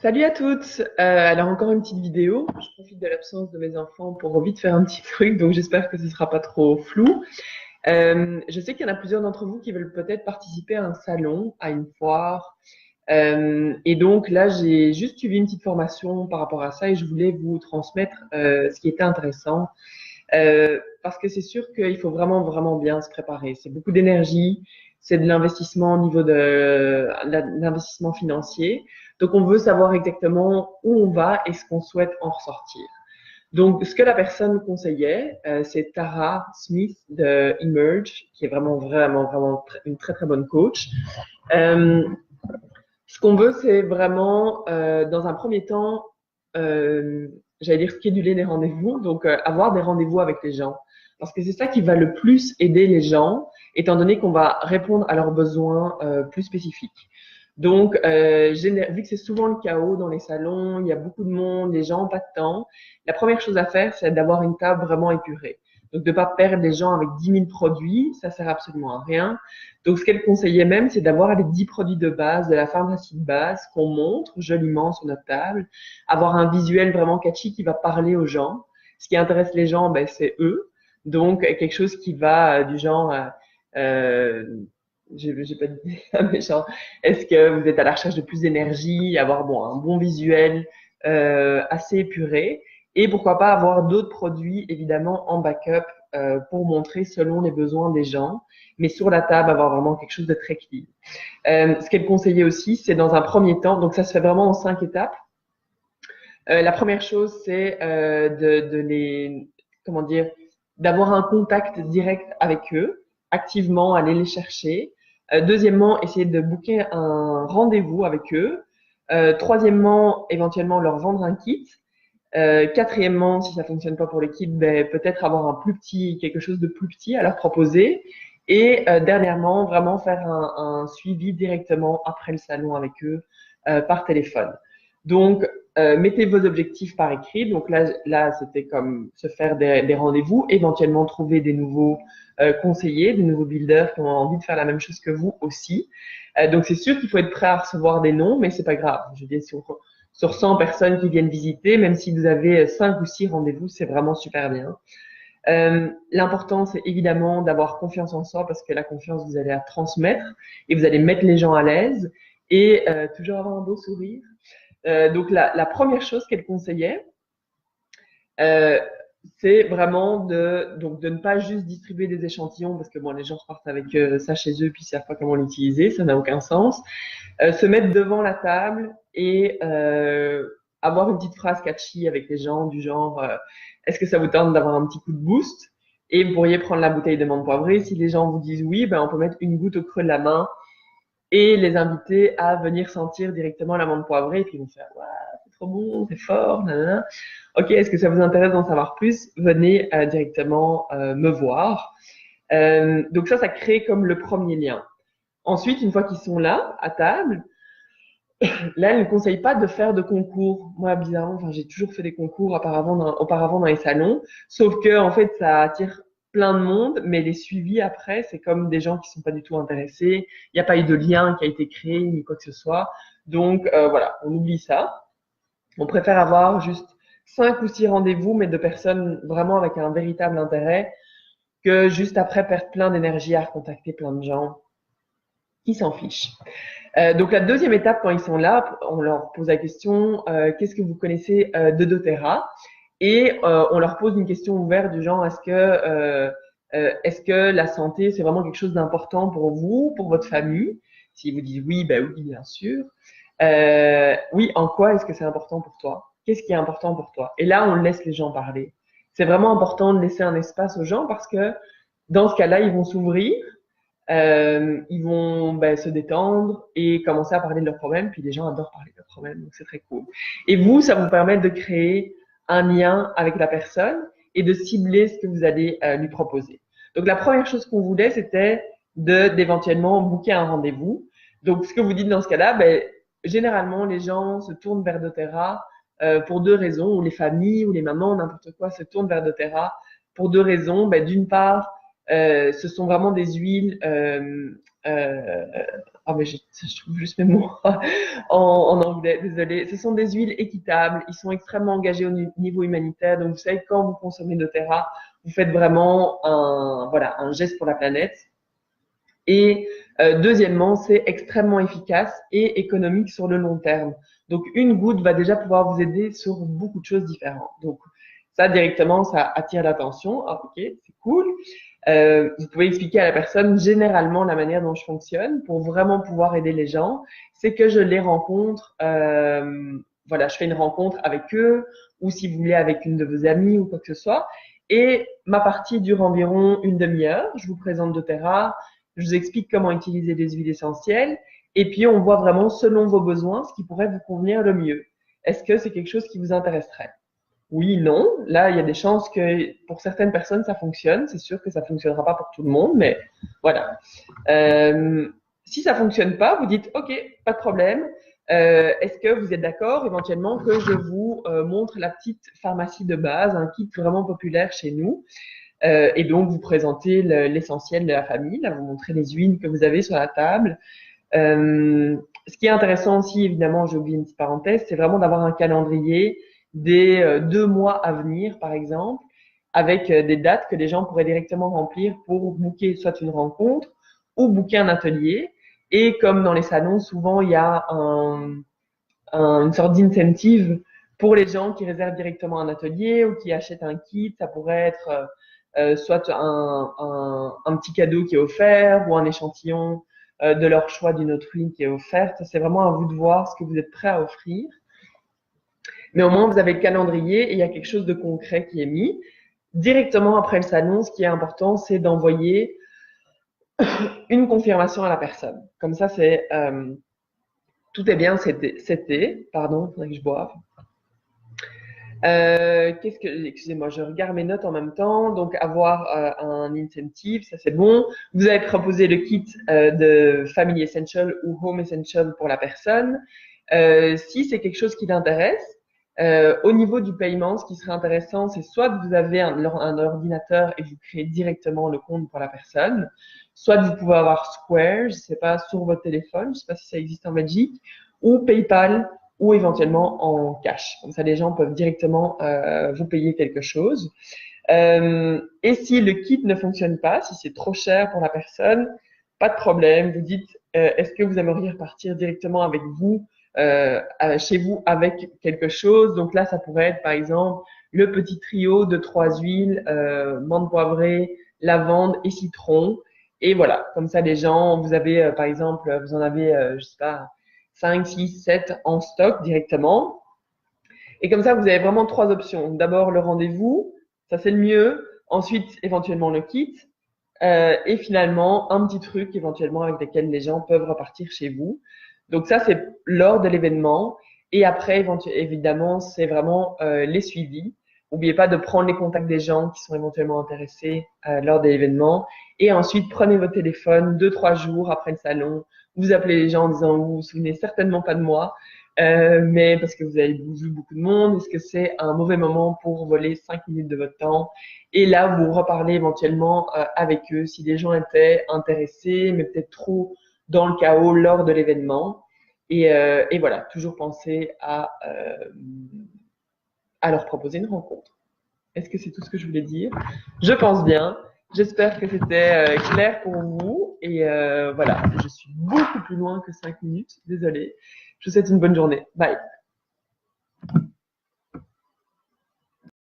Salut à toutes. Alors encore une petite vidéo. Je profite de l'absence de mes enfants pour vite faire un petit truc, donc j'espère que ce sera pas trop flou. Je sais qu'il y en a plusieurs d'entre vous qui veulent peut-être participer à un salon, à une foire. Et donc là, j'ai juste suivi une petite formation par rapport à ça et je voulais vous transmettre ce qui était intéressant. Parce que c'est sûr qu'il faut vraiment, vraiment bien se préparer. C'est beaucoup d'énergie, c'est de l'investissement au niveau de l'investissement financier. Donc, on veut savoir exactement où on va et ce qu'on souhaite en ressortir. Donc, ce que la personne conseillait, c'est Tara Smith de Emerge, qui est vraiment, vraiment, vraiment une très, très bonne coach. Euh, Ce qu'on veut, c'est vraiment, dans un premier temps, euh, j'allais dire scheduler des rendez-vous, donc avoir des rendez-vous avec les gens. Parce que c'est ça qui va le plus aider les gens, étant donné qu'on va répondre à leurs besoins plus spécifiques. Donc, vu que c'est souvent le chaos dans les salons, il y a beaucoup de monde, les gens n'ont pas de temps, la première chose à faire, c'est d'avoir une table vraiment épurée. Donc, de ne pas perdre les gens avec 10 000 produits, ça sert absolument à rien. Donc, ce qu'elle conseillait même, c'est d'avoir les 10 produits de base, de la pharmacie de base, qu'on montre joliment sur notre table, avoir un visuel vraiment catchy qui va parler aux gens. Ce qui intéresse les gens, ben, c'est eux. Donc, quelque chose qui va du genre, euh, j'ai pas dit ça, mais genre, est-ce que vous êtes à la recherche de plus d'énergie, avoir bon, un bon visuel assez épuré, et pourquoi pas avoir d'autres produits, évidemment, en backup pour montrer selon les besoins des gens, mais sur la table, avoir vraiment quelque chose de très clean. Ce qu'elle conseillait aussi, c'est dans un premier temps, donc ça se fait vraiment en 5 étapes. La première chose, c'est de les, comment dire, d'avoir un contact direct avec eux, activement aller les chercher. Deuxièmement, essayer de booker un rendez-vous avec eux. Troisièmement, éventuellement leur vendre un kit. Quatrièmement, si ça fonctionne pas pour les kits, ben, peut-être avoir un plus petit, quelque chose de plus petit à leur proposer. Et dernièrement, vraiment faire un suivi directement après le salon avec eux par téléphone. Donc, mettez vos objectifs par écrit. Donc là c'était comme se faire des rendez-vous, éventuellement trouver des nouveaux conseillers, des nouveaux builders qui ont envie de faire la même chose que vous aussi. Donc, c'est sûr qu'il faut être prêt à recevoir des noms, mais c'est pas grave. Je veux dire, sur 100 personnes qui viennent visiter, même si vous avez 5 ou 6 rendez-vous, c'est vraiment super bien. L'important, c'est évidemment d'avoir confiance en soi parce que la confiance, vous allez la transmettre et vous allez mettre les gens à l'aise et toujours avoir un beau sourire. Donc, la première chose qu'elle conseillait, euh, c'est vraiment de ne pas juste distribuer des échantillons parce que bon, les gens repartent avec ça chez eux puis ils savent pas comment l'utiliser, ça n'a aucun sens. Se mettre devant la table et avoir une petite phrase catchy avec les gens du genre est-ce que ça vous tente d'avoir un petit coup de boost? Et vous pourriez prendre la bouteille de menthe poivrée. Si les gens vous disent oui, ben on peut mettre une goutte au creux de la main et les inviter à venir sentir directement la menthe poivrée et puis ils vont faire ouais, c'est trop bon, c'est fort, nanana. Ok, est-ce que ça vous intéresse d'en savoir plus? Venez directement me voir. Donc ça crée comme le premier lien. Ensuite, une fois qu'ils sont là, à table, là, elle ne conseille pas de faire de concours. Moi, bizarrement, enfin, j'ai toujours fait des concours auparavant dans les salons, sauf que, en fait, ça attire plein de monde, mais les suivis après, c'est comme des gens qui sont pas du tout intéressés. Il n'y a pas eu de lien qui a été créé, ni quoi que ce soit. Donc, voilà, on oublie ça. On préfère avoir juste 5 ou 6 rendez-vous, mais de personnes vraiment avec un véritable intérêt, que juste après perdre plein d'énergie à recontacter plein de gens qui s'en fichent. Donc la deuxième étape, quand ils sont là, on leur pose la question qu'est-ce que vous connaissez de doTERRA? Et on leur pose une question ouverte du genre est-ce que la santé c'est vraiment quelque chose d'important pour vous, pour votre famille? S'ils vous disent oui, ben oui, bien sûr. Oui, en quoi est-ce que c'est important pour toi? Qu'est-ce qui est important pour toi? Et là, on laisse les gens parler. C'est vraiment important de laisser un espace aux gens parce que dans ce cas-là, ils vont s'ouvrir, ils vont se détendre et commencer à parler de leurs problèmes. Puis les gens adorent parler de leurs problèmes, donc c'est très cool. Et vous, ça vous permet de créer un lien avec la personne et de cibler ce que vous allez lui proposer. Donc la première chose qu'on voulait, c'était d'éventuellement booker un rendez-vous. Donc ce que vous dites dans ce cas-là, généralement les gens se tournent vers doTERRA pour deux raisons, ou les familles, ou les mamans, n'importe quoi, se tournent vers doTERRA pour deux raisons. D'une part, ce sont vraiment des huiles ah mais je trouve juste mes mots en anglais, désolé. Ce sont des huiles équitables, ils sont extrêmement engagés au niveau humanitaire. Donc vous savez, quand vous consommez doTERRA, vous faites vraiment un geste pour la planète. Et deuxièmement, c'est extrêmement efficace et économique sur le long terme. Donc une goutte va déjà pouvoir vous aider sur beaucoup de choses différentes. Donc ça directement, ça attire l'attention. Ah, ok, c'est cool. Vous pouvez expliquer à la personne généralement la manière dont je fonctionne pour vraiment pouvoir aider les gens. C'est que je les rencontre, voilà, je fais une rencontre avec eux ou si vous voulez avec une de vos amies ou quoi que ce soit. Et ma partie dure environ une demi-heure. Je vous présente doTERRA, je vous explique comment utiliser des huiles essentielles et puis on voit vraiment selon vos besoins ce qui pourrait vous convenir le mieux. Est-ce que c'est quelque chose qui vous intéresserait? Oui, non. Là, il y a des chances que pour certaines personnes, ça fonctionne. C'est sûr que ça fonctionnera pas pour tout le monde, mais voilà. Si ça fonctionne pas, vous dites OK, pas de problème. Est-ce que vous êtes d'accord éventuellement que je vous montre la petite pharmacie de base, un kit vraiment populaire chez nous, et donc vous présentez l'essentiel de la famille. Là, vous montrez les huiles que vous avez sur la table. Ce qui est intéressant aussi, évidemment, j'ai oublié une petite parenthèse, c'est vraiment d'avoir un calendrier des 2 mois à venir, par exemple, avec des dates que les gens pourraient directement remplir pour booker soit une rencontre ou booker un atelier. Et comme dans les salons, souvent, il y a une sorte d'incentive pour les gens qui réservent directement un atelier ou qui achètent un kit. Ça pourrait être soit un petit cadeau qui est offert ou un échantillon de leur choix d'une autre huile qui est offerte. C'est vraiment à vous de voir ce que vous êtes prêt à offrir. Mais au moins, vous avez le calendrier et il y a quelque chose de concret qui est mis. Directement après le salon, ce qui est important, c'est d'envoyer une confirmation à la personne. Comme ça, c'est tout est bien, pardon, il faudrait que je boive. Excusez-moi, je regarde mes notes en même temps. Donc, avoir un incentive, ça c'est bon. Vous avez proposé le kit de Family Essential ou Home Essential pour la personne. Si c'est quelque chose qui l'intéresse, au niveau du paiement, ce qui serait intéressant, c'est soit vous avez un ordinateur et vous créez directement le compte pour la personne, soit vous pouvez avoir Square, je sais pas, sur votre téléphone, je sais pas si ça existe en Belgique, ou PayPal, ou éventuellement en cash. Comme ça, les gens peuvent directement vous payer quelque chose. Et si le kit ne fonctionne pas, si c'est trop cher pour la personne, pas de problème. Vous dites, est-ce que vous aimeriez repartir directement avec vous, chez vous avec quelque chose? Donc là, ça pourrait être, par exemple, le petit trio de 3 huiles, menthe poivrée, lavande et citron. Et voilà, comme ça, les gens, vous avez, par exemple, vous en avez, je sais pas, 5, 6, 7 en stock directement. Et comme ça, vous avez vraiment 3 options. D'abord, le rendez-vous, ça c'est le mieux. Ensuite, éventuellement, le kit. Et finalement, un petit truc éventuellement avec lequel les gens peuvent repartir chez vous. Donc ça, c'est lors de l'événement. Et après, évidemment, c'est vraiment les suivis. N'oubliez pas de prendre les contacts des gens qui sont éventuellement intéressés lors de l'événement. Et ensuite, prenez votre téléphone 2-3 jours après le salon. Vous appelez les gens en disant, vous vous souvenez certainement pas de moi, mais parce que vous avez vu beaucoup de monde. Est-ce que c'est un mauvais moment pour voler 5 minutes de votre temps? Et là, vous reparlez éventuellement avec eux si les gens étaient intéressés, mais peut-être trop dans le chaos lors de l'événement. Et voilà, toujours penser à leur proposer une rencontre. Est-ce que c'est tout ce que je voulais dire? Je pense bien. J'espère que c'était clair pour vous. Et voilà, je suis beaucoup plus loin que 5 minutes. Désolée. Je vous souhaite une bonne journée. Bye.